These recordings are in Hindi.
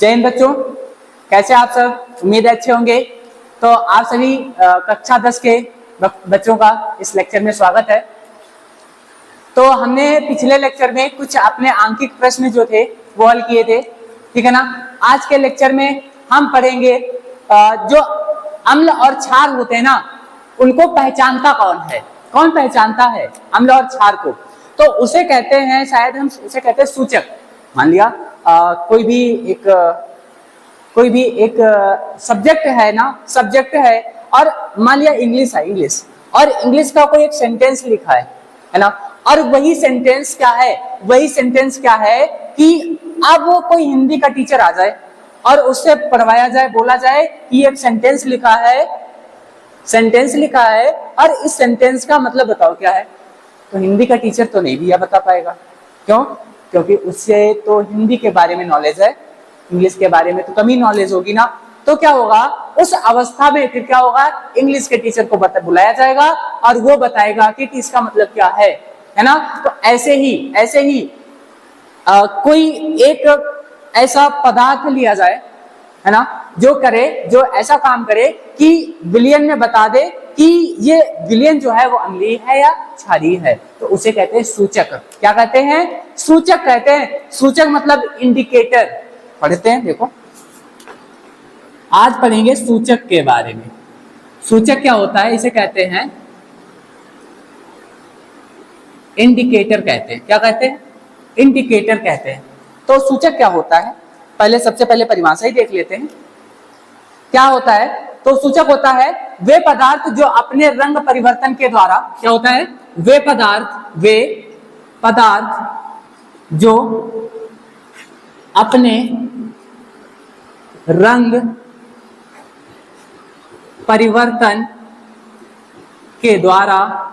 जय हिंद बच्चों, कैसे आप सब? उम्मीद है अच्छे होंगे। तो आप सभी कक्षा 10 के बच्चों का इस लेक्चर में स्वागत है। तो हमने पिछले लेक्चर में कुछ अपने आंकिक प्रश्न जो थे वो हल किए थे, ठीक है ना। आज के लेक्चर में हम पढ़ेंगे जो अम्ल और क्षार होते हैं ना, उनको पहचानता कौन है? कौन पहचानता है अम्ल और क्षार को? तो उसे कहते हैं, शायद हम उसे कहते हैं सूचक। मान लिया कोई भी एक सब्जेक्ट है ना, सब्जेक्ट है, और मान लिया इंग्लिश है, इंग्लिश, और इंग्लिश का कोई एक सेंटेंस लिखा है ना, और वही सेंटेंस क्या है? वही सेंटेंस क्या है कि अब वो कोई हिंदी का टीचर आ जाए और उससे पढ़वाया जाए, बोला जाए कि एक सेंटेंस लिखा है, सेंटेंस लिखा है और इस सेंटेंस का मतलब बताओ क्या है। तो हिंदी का टीचर तो नहीं भी यह बता पाएगा। क्यों? क्योंकि उससे तो हिंदी के बारे में नॉलेज है, इंग्लिश के बारे में तो कम ही नॉलेज होगी ना। तो क्या होगा उस अवस्था में? फिर क्या होगा, इंग्लिश के टीचर को बुलाया जाएगा और वो बताएगा कि इसका मतलब क्या है ना। तो ऐसे ही कोई एक ऐसा पदार्थ लिया जाए, है ना, जो ऐसा काम करे कि विलयन में बता दे कि ये विलयन जो है वो अम्लीय है या क्षारीय है। तो उसे कहते हैं सूचक। क्या कहते हैं? सूचक कहते हैं। सूचक मतलब इंडिकेटर। पढ़ते हैं, देखो आज पढ़ेंगे सूचक के बारे में। सूचक क्या होता है? इसे कहते हैं इंडिकेटर कहते हैं। क्या कहते हैं? इंडिकेटर कहते हैं। तो सूचक क्या होता है? सबसे पहले परिभाषा ही देख लेते हैं। क्या होता है? तो सूचक होता है वे पदार्थ जो अपने रंग परिवर्तन के द्वारा, क्या होता है? वे पदार्थ जो अपने रंग परिवर्तन के द्वारा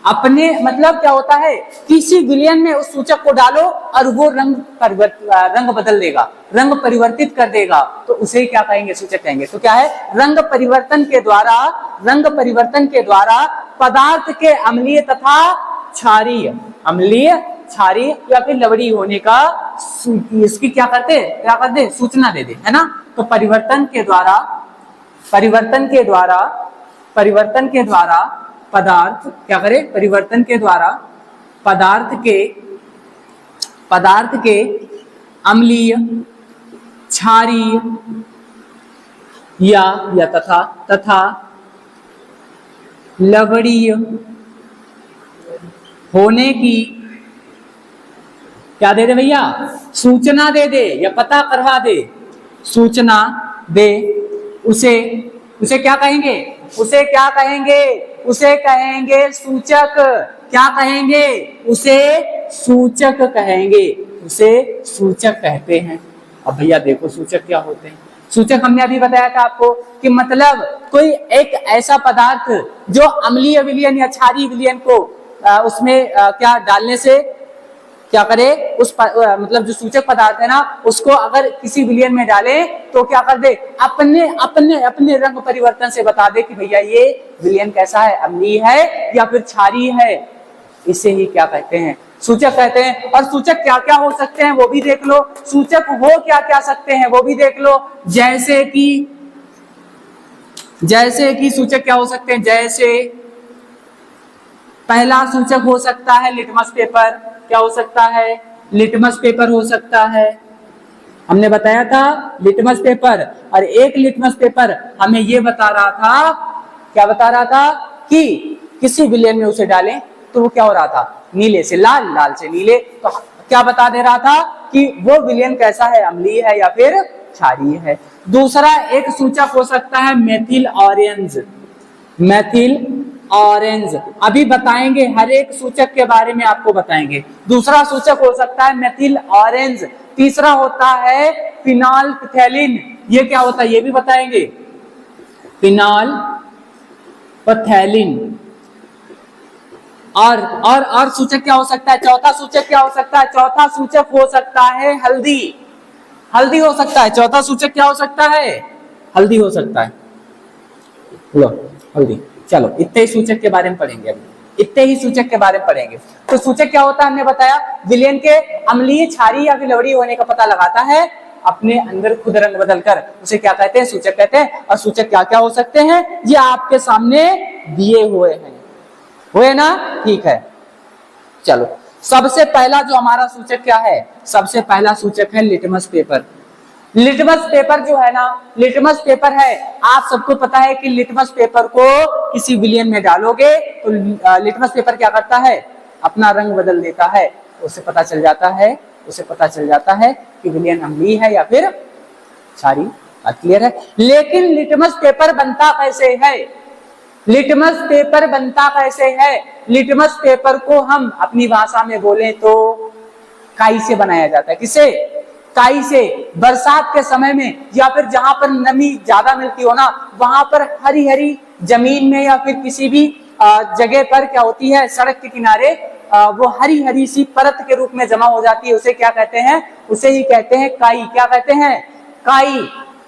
अपने, मतलब क्या होता है, किसी विलयन में उस सूचक को डालो और वो रंग बदल देगा, रंग परिवर्तित कर देगा, तो उसे क्या कहेंगे? सूचक कहेंगे। तो क्या है? रंग परिवर्तन के द्वारा पदार्थ के अम्लीय तथा क्षारीय, क्षारीय या फिर लवणीय होने का इसकी क्या करते? सूचना दे दे, है ना। तो परिवर्तन के द्वारा पदार्थ क्या करे? परिवर्तन के द्वारा पदार्थ के अम्लीय, क्षारीय या तथा लवणीय होने की क्या दे दे भैया? सूचना दे दे या पता करवा दे, सूचना दे। उसे क्या कहेंगे? उसे कहेंगे सूचक। क्या कहेंगे? उसे सूचक कहेंगे। उसे सूचक कहते हैं। अब भैया देखो सूचक क्या होते हैं। सूचक हमने अभी बताया था आपको कि मतलब कोई एक ऐसा पदार्थ जो अम्लीय विलयन या क्षारीय विलयन को उसमें क्या डालने से क्या करे, मतलब जो सूचक पदार्थ है ना, उसको अगर किसी विलयन में डाले तो क्या कर दे? अपने रंग परिवर्तन से बता दे कि भैया ये विलयन कैसा है, अम्लीय है या फिर क्षारीय है। इसे ही क्या कहते हैं? सूचक कहते हैं। और सूचक क्या क्या हो सकते हैं वो भी देख लो। सूचक हो क्या क्या सकते हैं वो भी देख लो। जैसे कि सूचक क्या हो सकते हैं? जैसे पहला सूचक हो सकता है लिटमस पेपर। क्या हो सकता है? लिटमस पेपर हो सकता है। हमने बताया था लिटमस पेपर, और एक लिटमस पेपर हमें ये बता रहा था, क्या बता रहा था कि किसी विलयन में उसे डालें तो वो क्या हो रहा था? नीले से लाल, लाल से नीले। तो क्या बता दे रहा था कि वो विलयन कैसा है, अम्लीय है या फिर क्षारीय है। दूसरा एक सूचक हो सकता है मेथिल ऑरेंज। मेथिल ऑरेंज अभी बताएंगे, हर एक सूचक के बारे में आपको बताएंगे। दूसरा सूचक हो सकता है मेथिल ऑरेंज। तीसरा होता है फिनोल्फथैलीन। ये क्या होता है ये भी बताएंगे, फिनोल्फथैलीन। और सूचक क्या हो सकता है? चौथा सूचक क्या हो सकता है? चौथा सूचक हो सकता है हल्दी। हल्दी हो सकता है। चौथा सूचक क्या हो सकता है? हल्दी हो सकता है। लो हल्दी। चलो इतने ही सूचक के बारे में पढ़ेंगे अभी। इतने ही सूचक के बारे में पढ़ेंगे। तो सूचक क्या होता है हमने बताया, विलयन के अम्लीय, क्षारीय या फिर लवणीय होने का पता लगाता है अपने अंदर खुद रंग बदल कर, उसे क्या कहते हैं, सूचक कहते हैं। और सूचक क्या क्या हो सकते हैं, ये आपके सामने दिए हुए ना, ठीक है। चलो, सबसे पहला जो हमारा सूचक क्या है, सबसे पहला सूचक है लिटमस पेपर। लिटमस पेपर जो है ना, लिटमस पेपर है, आप सबको पता है कि लिटमस पेपर को किसी विलयन में डालोगे तो लिटमस पेपर क्या करता है, अपना रंग बदल देता है। उसे पता चल जाता है कि विलयन अम्लीय है या फिर क्षारीय। बात क्लियर है। लेकिन लिटमस पेपर बनता कैसे है, लिटमस पेपर बनता कैसे है, लिटमस पेपर को हम अपनी भाषा में बोले तो काई से बनाया जाता है। किसे, काई से। बरसात के समय में या फिर जहां पर नमी ज्यादा मिलती हो ना, वहां पर हरी हरी जमीन में या फिर किसी भी जगह पर क्या होती है, सड़क के किनारे वो हरी हरी सी परत के रूप में जमा हो जाती है। उसे क्या कहते हैं, उसे ही कहते हैं काई। क्या कहते हैं, काई।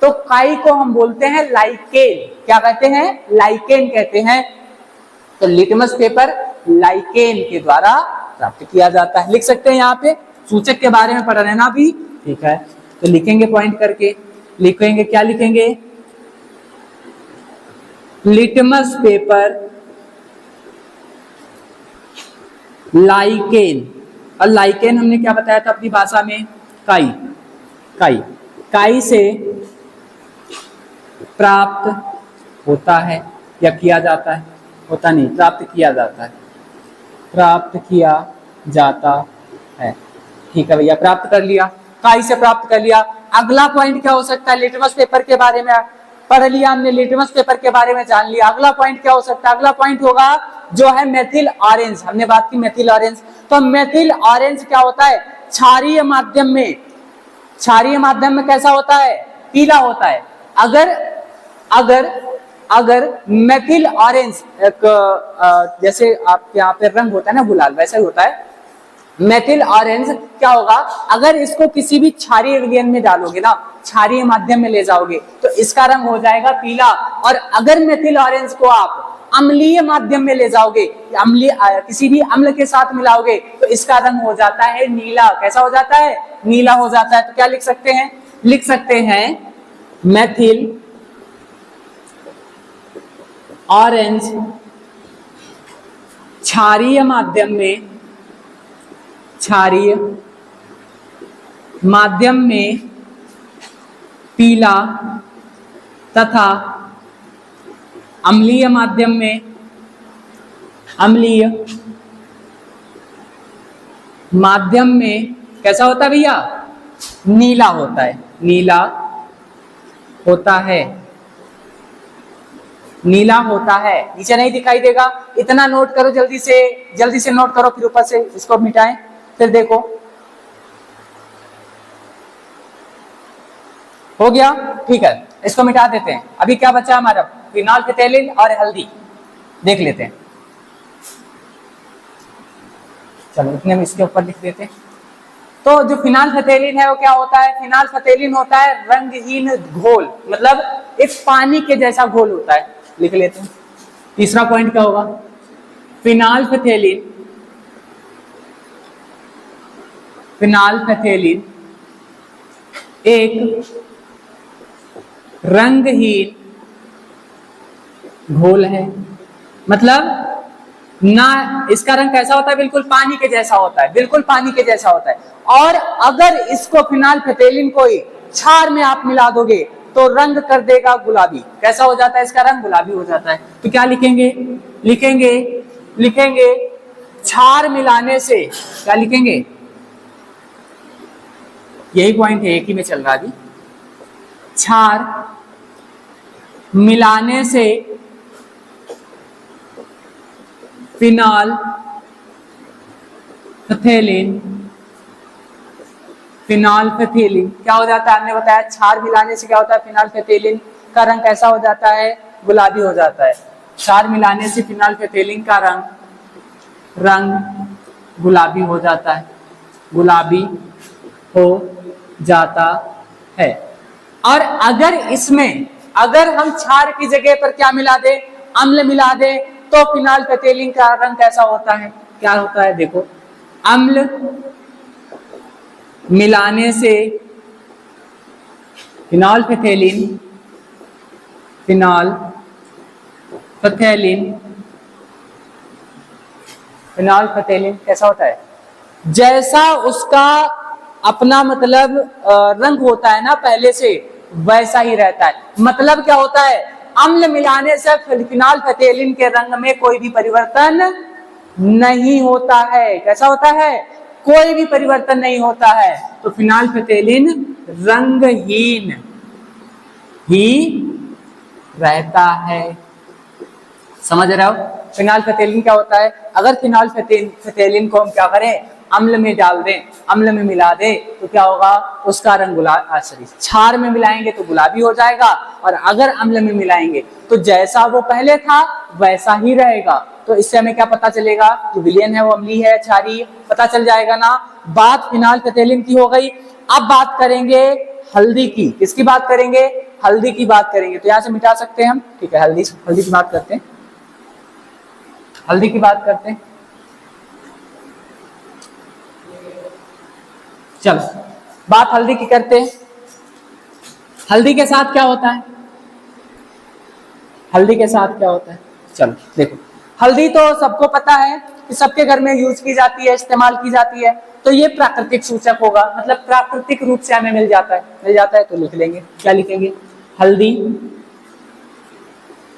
तो काई को हम बोलते हैं लाइकेन। क्या कहते हैं, लाइकेन कहते हैं। तो लिटमस पेपर लाइकेन के द्वारा प्राप्त किया जाता है। लिख सकते हैं यहाँ पे, सूचक के बारे में पढ़ लेना भी, ठीक है। तो लिखेंगे पॉइंट करके, लिखेंगे क्या लिखेंगे, लिटमस पेपर लाइकेन। और लाइकेन हमने क्या बताया था अपनी भाषा में, काई। काई, काई से प्राप्त होता है या किया जाता है, होता नहीं, प्राप्त किया जाता है, प्राप्त किया जाता है। ठीक है भैया, प्राप्त कर लिया, काई से प्राप्त कर लिया। अगला पॉइंट क्या हो सकता है, लिटमस पेपर के बारे में पढ़ लिया हमने, लिटमस पेपर के बारे में जान लिया। अगला पॉइंट क्या हो सकता है, अगला पॉइंट होगा जो है मेथिल ऑरेंज। हमने बात की मेथिल ऑरेंज। तो मेथिल ऑरेंज क्या होता है, क्षारीय माध्यम में, क्षारीय माध्यम में कैसा होता है, पीला होता है। अगर मेथिल ऑरेंज जैसे आपके यहाँ पे रंग होता है ना गुलाल, वैसा ही होता है मेथिल ऑरेंज। क्या होगा, अगर इसको किसी भी क्षारीय विलयन में डालोगे ना, क्षारीय माध्यम में ले जाओगे तो इसका रंग हो जाएगा पीला। और अगर मेथिल ऑरेंज को आप अम्लीय माध्यम में ले जाओगे, अम्लीय किसी भी अम्ल के साथ मिलाओगे तो इसका रंग हो जाता है नीला। कैसा हो जाता है, नीला हो जाता है। तो क्या लिख सकते हैं, लिख सकते हैं मेथिल ऑरेंज क्षारीय माध्यम में, क्षारीय माध्यम में पीला तथा अम्लीय माध्यम में, अम्लीय माध्यम में कैसा होता है भैया, नीला होता है, नीला होता है, नीला होता है। नीचे नहीं दिखाई देगा, इतना नोट करो, जल्दी से नोट करो, फिर ऊपर से इसको मिटाएं। फिर देखो हो गया, ठीक है, इसको मिटा देते हैं। अभी क्या बचा हमारा, फिनॉल फिथैलिन और हल्दी देख लेते हैं। चलो इतने में इसके ऊपर लिख देते हैं। तो जो फिनाल फथेलिन है वो क्या होता है, फिनाल फथेलिन होता है रंगहीन घोल, मतलब एक पानी के जैसा घोल होता है। लिख लेते हैं। तीसरा पॉइंट क्या होगा, फिनाल फथेलिन, फिनाल फथेलिन एक रंगहीन घोल है। मतलब ना इसका रंग कैसा होता है, बिल्कुल पानी के जैसा होता है, बिल्कुल पानी के जैसा होता है। और अगर इसको फिनाल फथेलिन को क्षार में आप मिला दोगे तो रंग कर देगा गुलाबी। कैसा हो जाता है, इसका रंग गुलाबी हो जाता है। तो क्या लिखेंगे, लिखेंगे क्षार मिलाने से, क्या लिखेंगे, यही पॉइंट है, एक ही में चल रहा अभी। क्षार मिलाने से फिनाल फथेलिन, फिनाल फथेलिन क्या हो जाता है, हमने बताया क्षार मिलाने से क्या होता है, फिनाल फथेलिन का रंग कैसा हो जाता है, गुलाबी हो जाता है। क्षार मिलाने से फिनाल फथेलिन का रंग गुलाबी हो जाता है, गुलाबी हो जाता है। और अगर इसमें अगर हम क्षार की जगह पर क्या मिला दे, अम्ल मिला दे, तो फिनाल फथेलिन का रंग कैसा होता है, क्या होता है, देखो अम्ल मिलाने से फिनोल्फेथेलिन, फिनोल्फेथेलिन, फिनोल्फेथेलिन कैसा होता है? जैसा उसका अपना मतलब रंग होता है ना पहले से, वैसा ही रहता है। मतलब क्या होता है? अम्ल मिलाने से फिनोल्फेथेलिन के रंग में कोई भी परिवर्तन नहीं होता है। कैसा होता है? कोई भी परिवर्तन नहीं होता है। तो फिनोल्फेथेलिन रंगहीन ही रहता है। समझ रहे हो? फिनोल्फेथेलिन क्या होता है? अगर फिनोल्फेथेलिन को हम क्या करें? अम्ल में डाल दें, अम्ल में मिला दें, तो क्या होगा? उसका रंग क्षार में मिलाएंगे तो गुलाबी हो जाएगा, और अगर अम्ल में मिलाएंगे तो जैसा वो पहले था वैसा ही रहेगा। तो इससे हमें क्या पता चलेगा? जो विलयन है वो अम्लीय है, क्षारीय, पता चल जाएगा ना। बात फिनोल्फेथेलिन की हो गई। अब बात करेंगे हल्दी की। किसकी बात करेंगे? हल्दी की बात करेंगे। तो यहां से मिटा सकते हैं हम, ठीक है। हल्दी की बात करते हैं, हल्दी की बात करते हैं। चलो बात हल्दी की करते हैं। हल्दी के साथ क्या होता है? हल्दी के साथ क्या होता है? चलो देखो, हल्दी तो सबको पता है कि सबके घर में यूज की जाती है, इस्तेमाल की जाती है। तो ये प्राकृतिक सूचक होगा, मतलब प्राकृतिक रूप से हमें मिल जाता है। तो लिख लेंगे, क्या लिखेंगे? हल्दी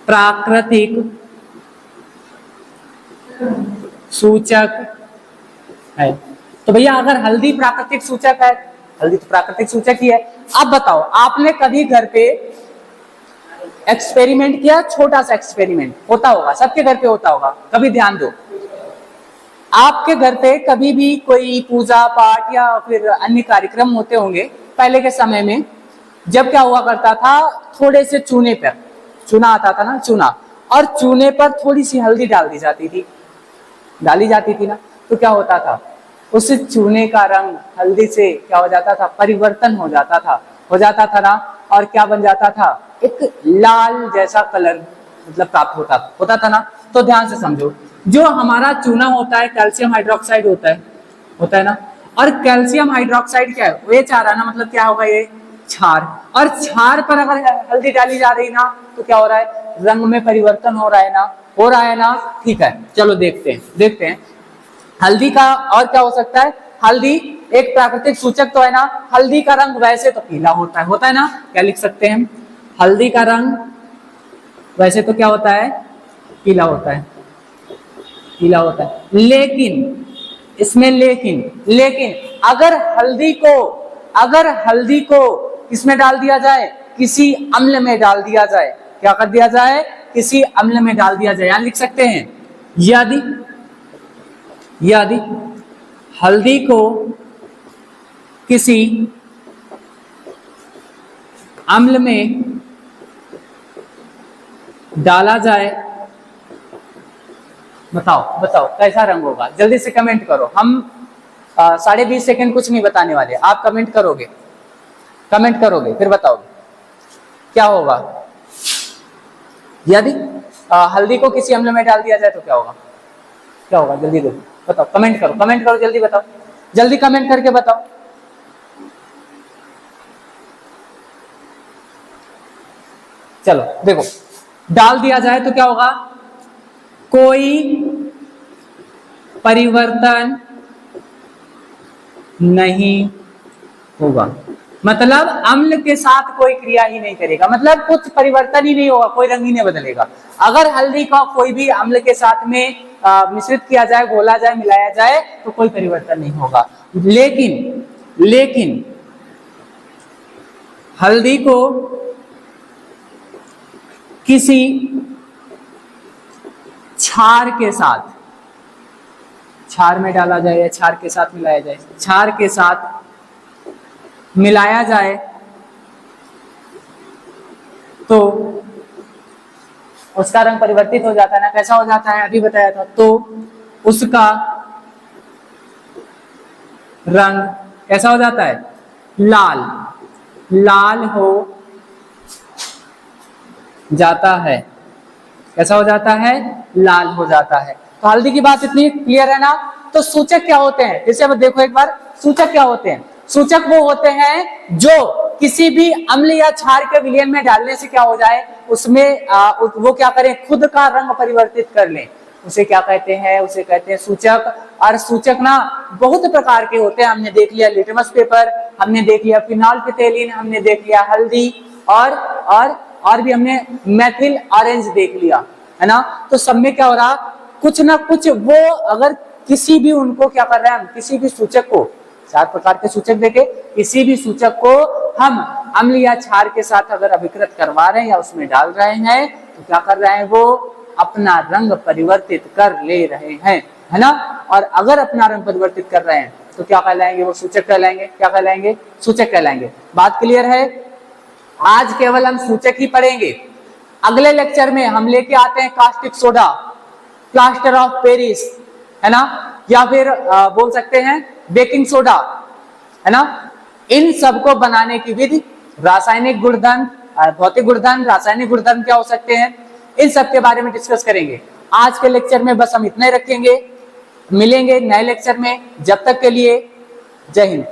प्राकृतिक सूचक है। तो भैया अगर हल्दी प्राकृतिक सूचक है, हल्दी तो प्राकृतिक सूचक ही है। अब बताओ, आपने कभी घर पे एक्सपेरिमेंट किया? छोटा सा एक्सपेरिमेंट होता होगा, सबके घर पे होता होगा। कभी ध्यान दो, आपके घर पे कभी भी कोई पूजा पाठ या फिर अन्य कार्यक्रम होते होंगे पहले के समय में, जब क्या हुआ करता था? थोड़े से चूने पर, चूना आता था ना, चूना, और चूने पर थोड़ी सी हल्दी डाली जाती थी ना। तो क्या होता था? उस चूने का रंग हल्दी से क्या हो जाता था? परिवर्तन हो जाता था ना। और क्या बन जाता था? एक लाल जैसा कलर मतलब प्राप्त होता था ना। तो ध्यान से समझो, जो हमारा चूना होता है कैल्शियम हाइड्रोक्साइड होता है ना। और कैल्शियम हाइड्रोक्साइड क्या है? ये चाह रहा ना, मतलब क्या होगा? ये क्षार। और क्षार पर अगर हल्दी डाली जा रही ना, तो क्या हो रहा है? रंग में परिवर्तन हो रहा है ना। ठीक है, चलो देखते हैं हल्दी का और क्या हो सकता है। हल्दी एक प्राकृतिक सूचक तो है ना। हल्दी का रंग वैसे तो पीला होता है ना। क्या लिख सकते हैं हम? हल्दी का रंग वैसे तो क्या होता है? पीला होता है। लेकिन इसमें लेकिन अगर हल्दी को किसमें डाल दिया जाए? किसी अम्ल में डाल दिया जाए। क्या कर दिया जाए? किसी अम्ल में डाल दिया जाए। यहां लिख सकते हैं, यदि हल्दी को किसी अम्ल में डाला जाए, बताओ कैसा रंग होगा? जल्दी से कमेंट करो। हम 20.5 सेकंड कुछ नहीं बताने वाले, आप कमेंट करोगे फिर बताओगे क्या होगा। यदि हल्दी को किसी अम्ल में डाल दिया जाए तो क्या होगा? जल्दी देखो, बताओ, कमेंट करो, जल्दी बताओ, जल्दी कमेंट करके बताओ। चलो देखो, डाल दिया जाए तो क्या होगा? कोई परिवर्तन नहीं होगा। मतलब अम्ल के साथ कोई क्रिया ही नहीं करेगा, मतलब कुछ परिवर्तन ही नहीं होगा, कोई रंग ही नहीं बदलेगा। अगर हल्दी का कोई भी अम्ल के साथ में मिश्रित किया जाए, घोला जाए, मिलाया जाए, तो कोई परिवर्तन नहीं होगा। लेकिन हल्दी को किसी क्षार के साथ, क्षार में डाला जाए या क्षार के साथ मिलाया जाए, क्षार के साथ मिलाया जाए तो उसका रंग परिवर्तित हो जाता है ना। कैसा हो जाता है? अभी बताया था। तो उसका रंग कैसा हो जाता है? लाल हो जाता है। कैसा हो जाता है? लाल हो जाता है। तो हल्दी की बात इतनी क्लियर है ना। तो सूचक क्या होते हैं? जैसे अब देखो एक बार, सूचक क्या होते हैं? सूचक वो होते हैं जो किसी भी अम्ल या क्षार के विलयन में डालने से क्या हो जाए, उसमें वो क्या करें, खुद का रंग परिवर्तित कर लें, उसे क्या कहते हैं, उसे कहते हैं सूचक। और सूचक ना बहुत प्रकार के होते हैं, हमने देख लिया लिटमस पेपर, हमने देख लिया फिनोल्फिथेलिन, हमने देख लिया हल्दी, और भी हमने मेथिल ऑरेंज देख लिया, है ना। तो सब में क्या हो रहा, कुछ ना कुछ वो अगर किसी भी उनको क्या कर रहे हैं हम, किसी भी सूचक को, 4 प्रकार के सूचक देखे, किसी भी सूचक को हम अम्ल या क्षार के साथ अगर अभिकृत करवा रहे हैं या उसमें डाल रहे हैं तो क्या कर रहे हैं, वो अपना रंग परिवर्तित कर ले रहे हैं, है ना। और अगर अपना रंग परिवर्तित कर रहे हैं तो क्या कहलाएंगे, वो सूचक कहलाएंगे, क्या कहलाएंगे, सूचक कहलाएंगे। बात क्लियर है। आज केवल हम सूचक ही पढ़ेंगे, अगले लेक्चर में हम लेके आते हैं caustic soda, plaster of Paris, है ना, या फिर बोल सकते हैं बेकिंग सोडा, है ना। इन सब को बनाने की विधि, रासायनिक गुणधर्म, भौतिक गुणधर्म, रासायनिक गुणधर्म क्या हो सकते हैं, इन सब के बारे में डिस्कस करेंगे। आज के लेक्चर में बस हम इतना ही रखेंगे, मिलेंगे नए लेक्चर में, जब तक के लिए जय हिंद।